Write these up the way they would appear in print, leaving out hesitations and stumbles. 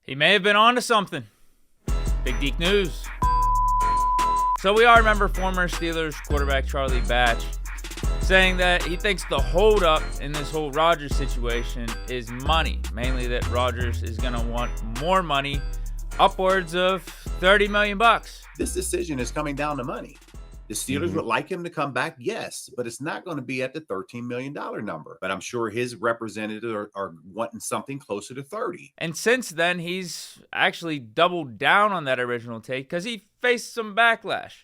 He may have been onto something. Big Deke news. So we all remember former Steelers quarterback Charlie Batch saying that he thinks the holdup in this whole Rodgers situation is money. Mainly that Rodgers is going to want more money, upwards of $30 million. This decision is coming down to money. The Steelers would like him to come back, yes, but it's not going to be at the $13 million number. But I'm sure his representatives are wanting something closer to 30. And since then, he's actually doubled down on that original take because he faced some backlash,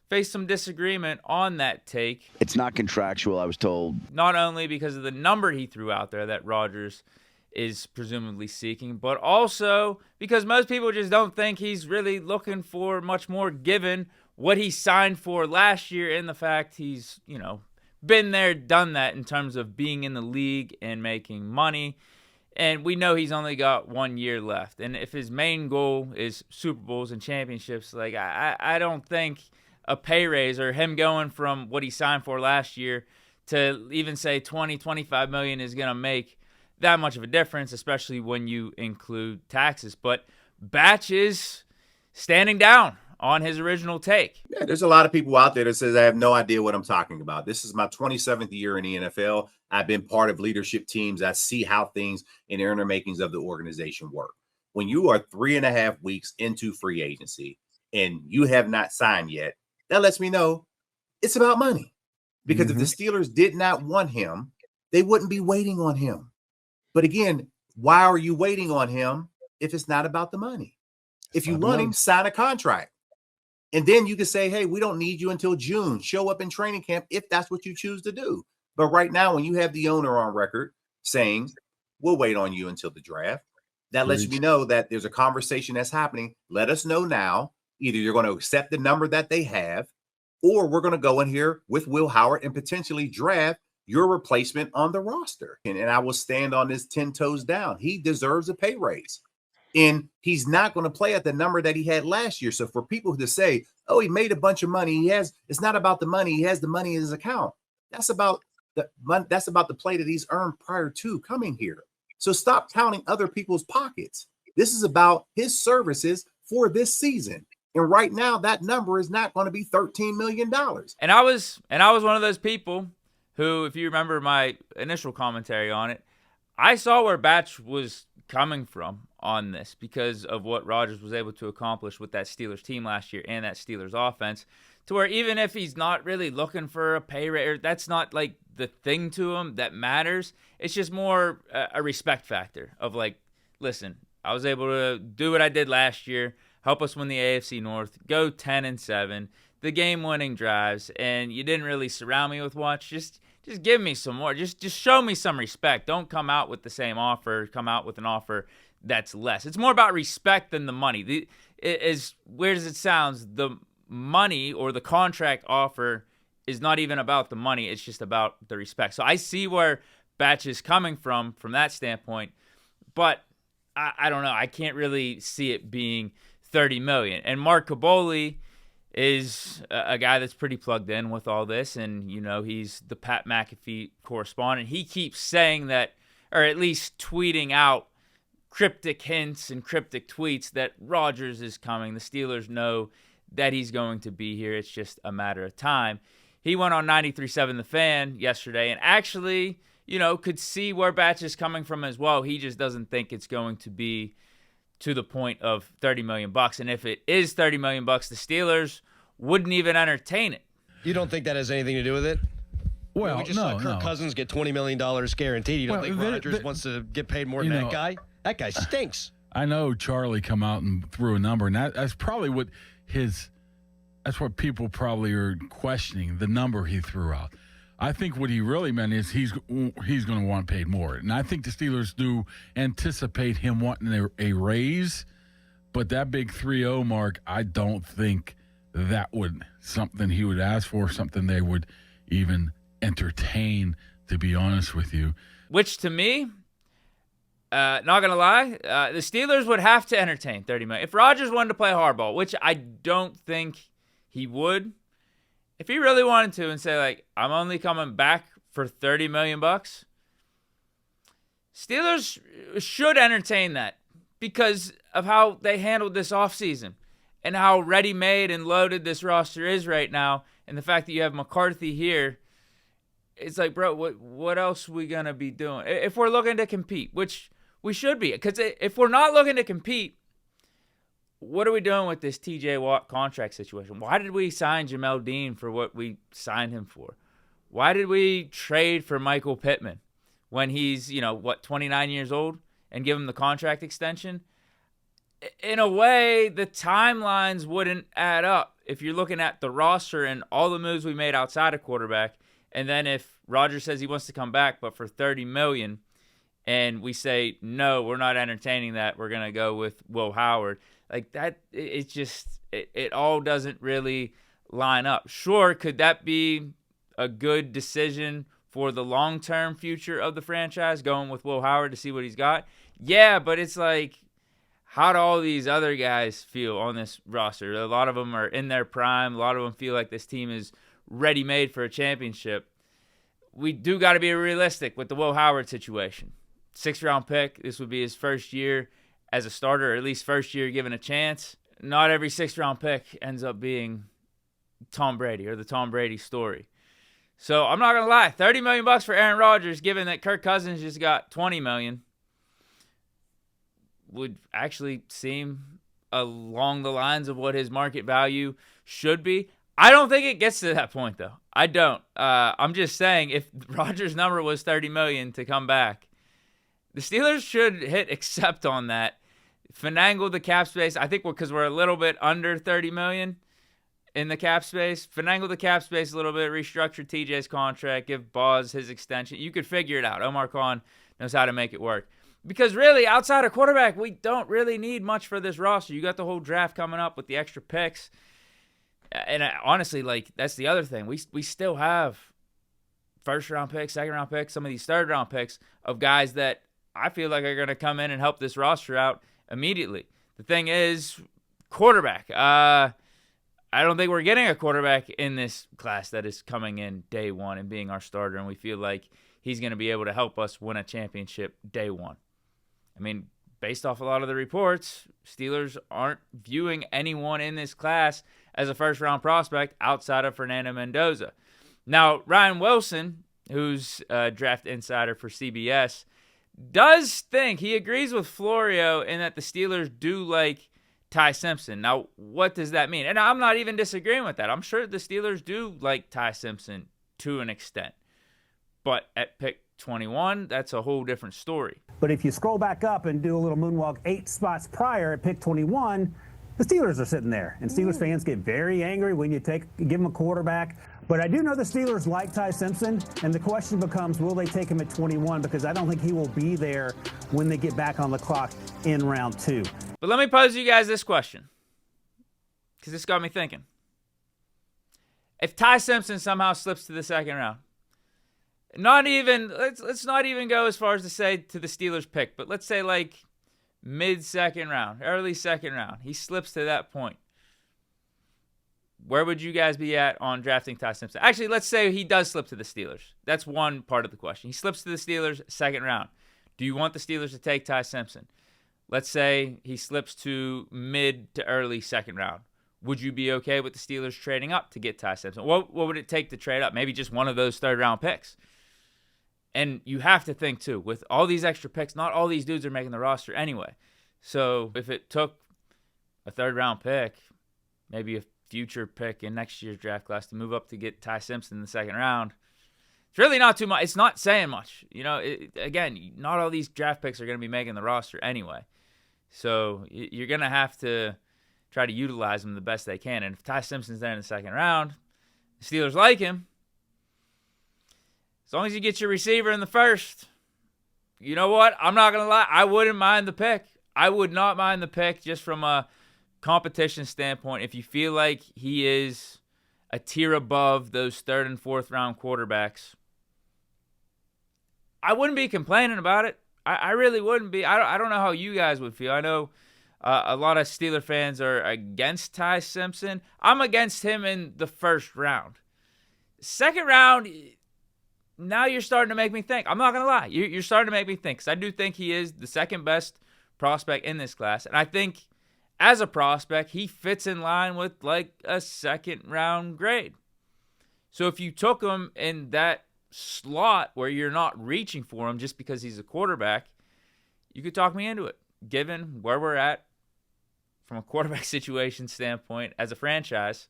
faced some disagreement on that take. It's not contractual, I was told. Not only because of the number he threw out there that Rodgers is presumably seeking, but also because most people just don't think he's really looking for much more given what he signed for last year and the fact he's, been there, done that in terms of being in the league and making money. And we know he's only got 1 year left. And if his main goal is Super Bowls and championships, I don't think a pay raise or him going from what he signed for last year to even say 20, 25 million is going to make that much of a difference, especially when you include taxes. But Batch is standing down on his original take. Yeah, there's a lot of people out there that says I have no idea what I'm talking about. This is my 27th year in the NFL. I've been part of leadership teams. I see how things in the inner makings of the organization work. When you are 3.5 weeks into free agency and you have not signed yet, that lets me know it's about money. Because if the Steelers did not want him, they wouldn't be waiting on him. But again, why are you waiting on him if it's not about the money? If you want him, sign a contract. And then you can say, hey, we don't need you until June. Show up in training camp if that's what you choose to do. But right now, when you have the owner on record saying, we'll wait on you until the draft, that lets me know that there's a conversation that's happening. Let us know now. Either you're going to accept the number that they have, or we're going to go in here with Will Howard and potentially draft your replacement on the roster. And I will stand on this 10 toes down. He deserves a pay raise. And he's not going to play at the number that he had last year. So for people to say, oh, he made a bunch of money, it's not about the money. He has the money in his account. That's about the play that he's earned prior to coming here. So stop counting other people's pockets. This is about his services for this season. And right now, that number is not going to be $13 million. And I was one of those people who, if you remember my initial commentary on it, I saw where Batch was coming from on this because of what Rodgers was able to accomplish with that Steelers team last year and that Steelers offense, to where even if he's not really looking for a pay raise, that's not like the thing to him that matters. It's just more a respect factor of like, listen, I was able to do what I did last year, help us win the AFC North, go 10-7, the game-winning drives, and you didn't really surround me with much. Just give me some more. Just show me some respect. Don't come out with the same offer. Come out with an offer that's less. It's more about respect than the money. As weird as it sounds, the money or the contract offer is not even about the money. It's just about the respect. So I see where Batch is coming from that standpoint, but I don't know. I can't really see it being $30 million. And Mark Kaboly is a guy that's pretty plugged in with all this, and he's the Pat McAfee correspondent. He keeps saying that, or at least tweeting out cryptic hints and cryptic tweets that Rodgers is coming. The Steelers know that he's going to be here. It's just a matter of time. He went on 93.7 The Fan yesterday and actually, could see where Batch is coming from as well. He just doesn't think it's going to be to the point of $30 million. And if it is $30 million, the Steelers wouldn't even entertain it. You don't think that has anything to do with it? Well, we just saw Kirk Cousins get $20 million guaranteed. You don't think Rodgers wants to get paid more than that guy? That guy stinks. I know Charlie come out and threw a number, and that's probably what that's what people probably are questioning, the number he threw out. I think what he really meant is he's going to want paid more. And I think the Steelers do anticipate him wanting a raise, but that big 3-0 mark, I don't think that would something he would ask for, something they would even entertain, to be honest with you. Which to me, not going to lie, the Steelers would have to entertain $30 million. If Rodgers wanted to play hardball, which I don't think he would, if he really wanted to and say, like, I'm only coming back for $30 million, Steelers should entertain that because of how they handled this offseason and how ready-made and loaded this roster is right now, and the fact that you have McCarthy here. It's like, bro, what else are we going to be doing? If we're looking to compete, which we should be. Because if we're not looking to compete, what are we doing with this TJ Watt contract situation? Why did we sign Jamel Dean for what we signed him for? Why did we trade for Michael Pittman when he's, 29 years old, and give him the contract extension? In a way, the timelines wouldn't add up if you're looking at the roster and all the moves we made outside of quarterback. And then if Rodgers says he wants to come back, but for $30 million, and we say, no, we're not entertaining that, we're going to go with Will Howard, like that, it all doesn't really line up. Sure, could that be a good decision for the long-term future of the franchise, going with Will Howard to see what he's got? Yeah, but it's like, how do all these other guys feel on this roster? A lot of them are in their prime. A lot of them feel like this team is ready-made for a championship. We do got to be realistic with the Will Howard situation. 6th-round pick. This would be his first year as a starter, or at least first year given a chance. Not every 6th-round pick ends up being Tom Brady or the Tom Brady story. So I'm not going to lie. $30 million for Aaron Rodgers, given that Kirk Cousins just got $20 million, would actually seem along the lines of what his market value should be. I don't think it gets to that point, though. I don't. I'm just saying, if Rodgers' number was $30 million to come back, the Steelers should hit accept on that, finagle the cap space. I think because we're a little bit under $30 million in the cap space. Finagle the cap space a little bit, restructure TJ's contract, give Boz his extension. You could figure it out. Omar Khan knows how to make it work. Because really, outside of quarterback, we don't really need much for this roster. You got the whole draft coming up with the extra picks. And honestly, that's the other thing. We still have first-round picks, second-round picks, some of these third-round picks of guys that I feel like are going to come in and help this roster out immediately. The thing is, quarterback. I don't think we're getting a quarterback in this class that is coming in day one and being our starter, and we feel like he's going to be able to help us win a championship day one. I mean, based off a lot of the reports, Steelers aren't viewing anyone in this class as a first-round prospect outside of Fernando Mendoza. Now, Ryan Wilson, who's a draft insider for CBS, does think, he agrees with Florio in that the Steelers do like Ty Simpson. Now, what does that mean? And I'm not even disagreeing with that. I'm sure the Steelers do like Ty Simpson to an extent. But at pick 21, that's a whole different story. But if you scroll back up and do a little moonwalk 8 spots prior at pick 21, the Steelers are sitting there. And Steelers fans get very angry when you give them a quarterback. But I do know the Steelers like Ty Simpson, and the question becomes, will they take him at 21? Because I don't think he will be there when they get back on the clock in round 2. But let me pose you guys this question, because this got me thinking. If Ty Simpson somehow slips to the second round, let's not even go as far as to say to the Steelers pick, but let's say like mid-second round, early second round, he slips to that point. Where would you guys be at on drafting Ty Simpson? Actually, let's say he does slip to the Steelers. That's one part of the question. He slips to the Steelers, second round. Do you want the Steelers to take Ty Simpson? Let's say he slips to mid to early second round. Would you be okay with the Steelers trading up to get Ty Simpson? What would it take to trade up? Maybe just one of those third-round picks. And you have to think, too, with all these extra picks, not all these dudes are making the roster anyway. So if it took a third-round pick, maybe a future pick in next year's draft class to move up to get Ty Simpson in the second round, it's really not too much. It's not saying much. Again, not all these draft picks are going to be making the roster anyway. So you're going to have to try to utilize them the best they can. And if Ty Simpson's there in the second round, the Steelers like him. As long as you get your receiver in the first, you know what? I'm not going to lie. I wouldn't mind the pick. I would not mind the pick just from a competition standpoint. If you feel like he is a tier above those third and fourth round quarterbacks, I wouldn't be complaining about it. I really wouldn't be. I don't know how you guys would feel. I know a lot of Steeler fans are against Ty Simpson. I'm against him in the first round. Second round, now you're starting to make me think. I'm not going to lie. You're starting to make me think, because I do think he is the second best prospect in this class. And I think as a prospect, he fits in line with like a second-round grade. So if you took him in that slot where you're not reaching for him just because he's a quarterback, you could talk me into it, given where we're at from a quarterback situation standpoint as a franchise.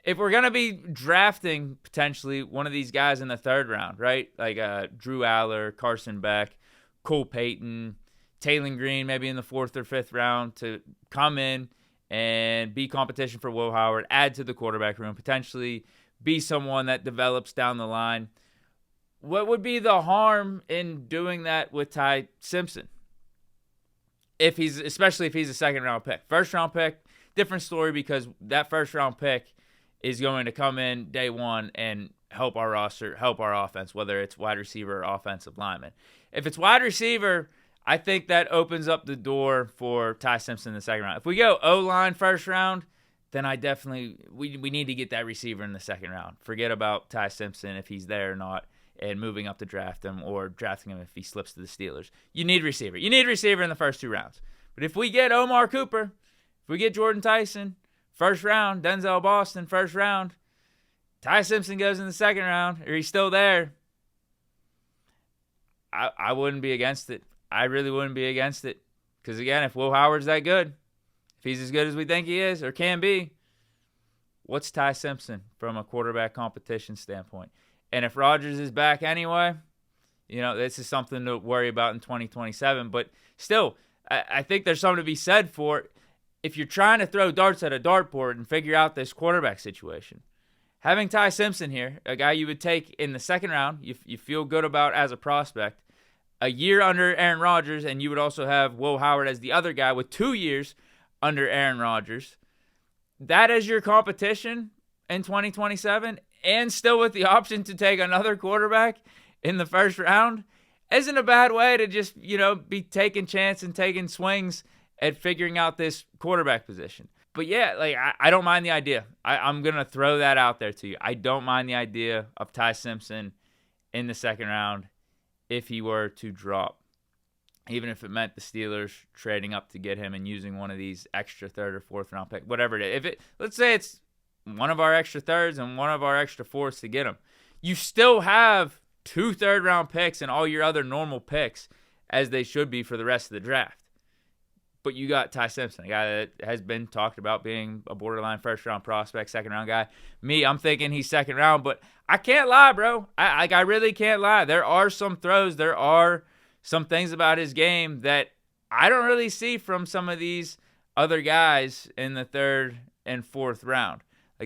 If we're going to be drafting potentially one of these guys in the third round, right? Like Drew Aller, Carson Beck, Cole Payton, Taylor Green, maybe in the 4th or 5th round to come in and be competition for Will Howard, add to the quarterback room, potentially be someone that develops down the line. What would be the harm in doing that with Ty Simpson? Especially if he's a second-round pick. First-round pick, different story because that first-round pick is going to come in day one and help our roster, help our offense, whether it's wide receiver or offensive lineman. If it's wide receiver, I think that opens up the door for Ty Simpson in the second round. If we go O-line first round, then I definitely we need to get that receiver in the second round. Forget about Ty Simpson if he's there or not and moving up to draft him or drafting him if he slips to the Steelers. You need receiver. You need receiver in the first 2 rounds. But if we get Omar Cooper, if we get Jordan Tyson, first round, Denzel Boston, first round, Ty Simpson goes in the second round, or he's still there, I wouldn't be against it. I really wouldn't be against it. Because, again, if Will Howard's that good, if he's as good as we think he is or can be, what's Ty Simpson from a quarterback competition standpoint? And if Rodgers is back anyway, this is something to worry about in 2027. But still, I think there's something to be said for if you're trying to throw darts at a dartboard and figure out this quarterback situation. Having Ty Simpson here, a guy you would take in the second round, you feel good about as a prospect, a year under Aaron Rodgers, and you would also have Will Howard as the other guy with 2 years under Aaron Rodgers. That is your competition in 2027, and still with the option to take another quarterback in the first round, isn't a bad way to just, be taking chance and taking swings at figuring out this quarterback position. But yeah, I don't mind the idea. I'm going to throw that out there to you. I don't mind the idea of Ty Simpson in the second round if he were to drop. Even if it meant the Steelers trading up to get him and using one of these extra 3rd or 4th round picks, whatever it is. Let's say it's one of our extra 3rds and one of our extra 4ths to get him. You still have 2 3rd round picks and all your other normal picks as they should be for the rest of the draft. But you got Ty Simpson, a guy that has been talked about being a borderline first-round prospect, second-round guy. Me, I'm thinking he's second round, but I can't lie, bro. I really can't lie. There are some throws, there are some things about his game that I don't really see from some of these other guys in the 3rd and 4th round.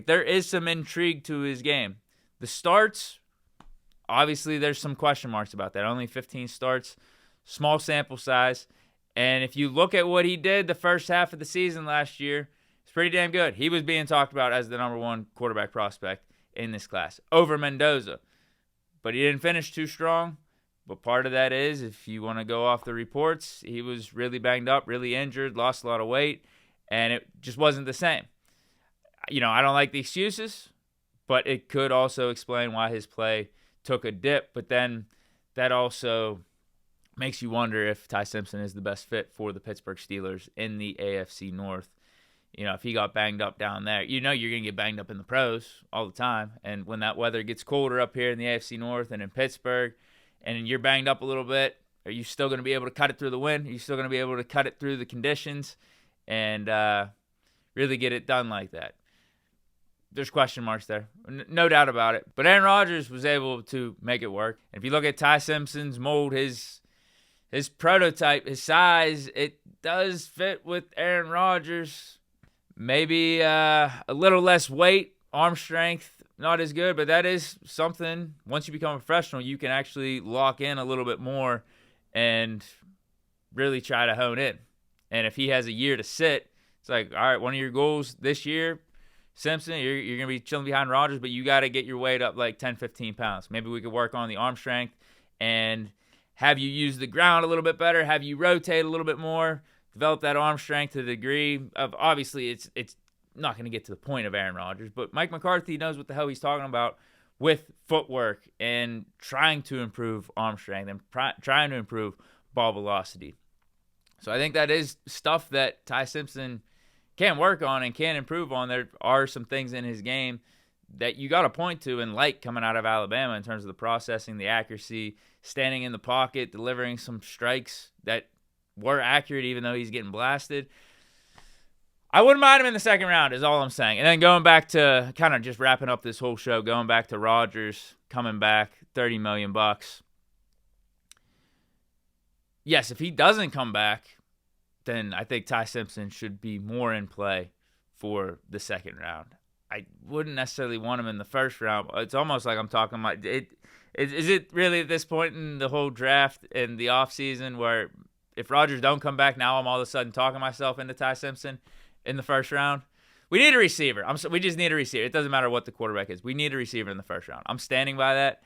There is some intrigue to his game. The starts, obviously there's some question marks about that. Only 15 starts, small sample size. And if you look at what he did the first half of the season last year, it's pretty damn good. He was being talked about as the number 1 quarterback prospect in this class over Mendoza. But he didn't finish too strong. But part of that is, if you want to go off the reports, he was really banged up, really injured, lost a lot of weight, and it just wasn't the same. I don't like the excuses, but it could also explain why his play took a dip. But then that also makes you wonder if Ty Simpson is the best fit for the Pittsburgh Steelers in the AFC North. If he got banged up down there, you're going to get banged up in the pros all the time. And when that weather gets colder up here in the AFC North and in Pittsburgh, and you're banged up a little bit, are you still going to be able to cut it through the wind? Are you still going to be able to cut it through the conditions and really get it done like that? There's question marks there. No doubt about it. But Aaron Rodgers was able to make it work. And if you look at Ty Simpson's mold, his prototype, his size, it does fit with Aaron Rodgers. Maybe a little less weight, arm strength, not as good, but that is something, once you become a professional, you can actually lock in a little bit more and really try to hone in. And if he has a year to sit, it's like, all right, one of your goals this year, Simpson, you're going to be chilling behind Rodgers, but you got to get your weight up like 10, 15 pounds. Maybe we could work on the arm strength and have you use the ground a little bit better, have you rotate a little bit more, develop that arm strength to the degree of, obviously it's not going to get to the point of Aaron Rodgers, but Mike McCarthy knows what the hell he's talking about with footwork and trying to improve arm strength and trying to improve ball velocity. So I think that is stuff that Ty Simpson can work on and can improve on. There are some things in his game that you got to point to and like coming out of Alabama in terms of the processing, the accuracy, standing in the pocket, delivering some strikes that were accurate even though he's getting blasted. I wouldn't mind him in the second round is all I'm saying. And then going back to kind of just wrapping up this whole show, going back to Rodgers coming back, $30 million. Yes, if he doesn't come back, then I think Ty Simpson should be more in play for the second round. I wouldn't necessarily want him in the first round. It's almost like I'm talking about it. Is it really at this point in the whole draft and the offseason where if Rodgers don't come back, now I'm all of a sudden talking myself into Ty Simpson in the first round? We need a receiver. We just need a receiver. It doesn't matter what the quarterback is. We need a receiver in the first round. I'm standing by that.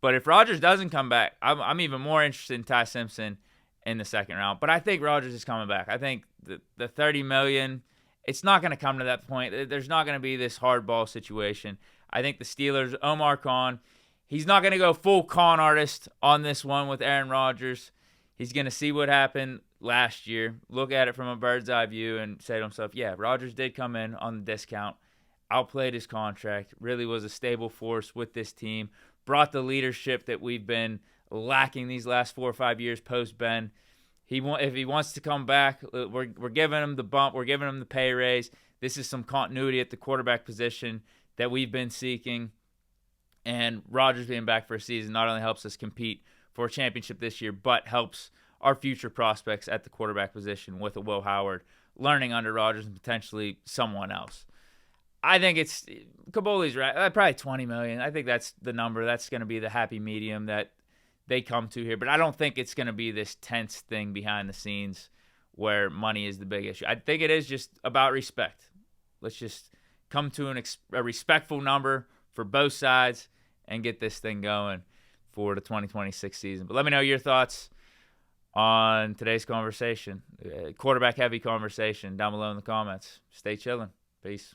But if Rodgers doesn't come back, I'm even more interested in Ty Simpson in the second round. But I think Rodgers is coming back. I think the $30 million, it's not going to come to that point. There's not going to be this hardball situation. I think the Steelers, Omar Khan, he's not going to go full con artist on this one with Aaron Rodgers. He's going to see what happened last year, look at it from a bird's eye view and say to himself, yeah, Rodgers did come in on the discount, outplayed his contract, really was a stable force with this team, brought the leadership that we've been lacking these last 4 or 5 years post-Ben. If he wants to come back, we're giving him the bump. We're giving him the pay raise. This is some continuity at the quarterback position that we've been seeking. And Rodgers being back for a season not only helps us compete for a championship this year, but helps our future prospects at the quarterback position with a Will Howard learning under Rodgers and potentially someone else. I think it's Kaboly's right. Probably $20 million. I think that's the number. That's going to be the happy medium that they come to here. But I don't think it's going to be this tense thing behind the scenes where money is the big issue. I think it is just about respect. Let's just come to a respectful number for both sides and get this thing going for the 2026 season. But let me know your thoughts on today's conversation, quarterback-heavy conversation down below in the comments. Stay chilling. Peace.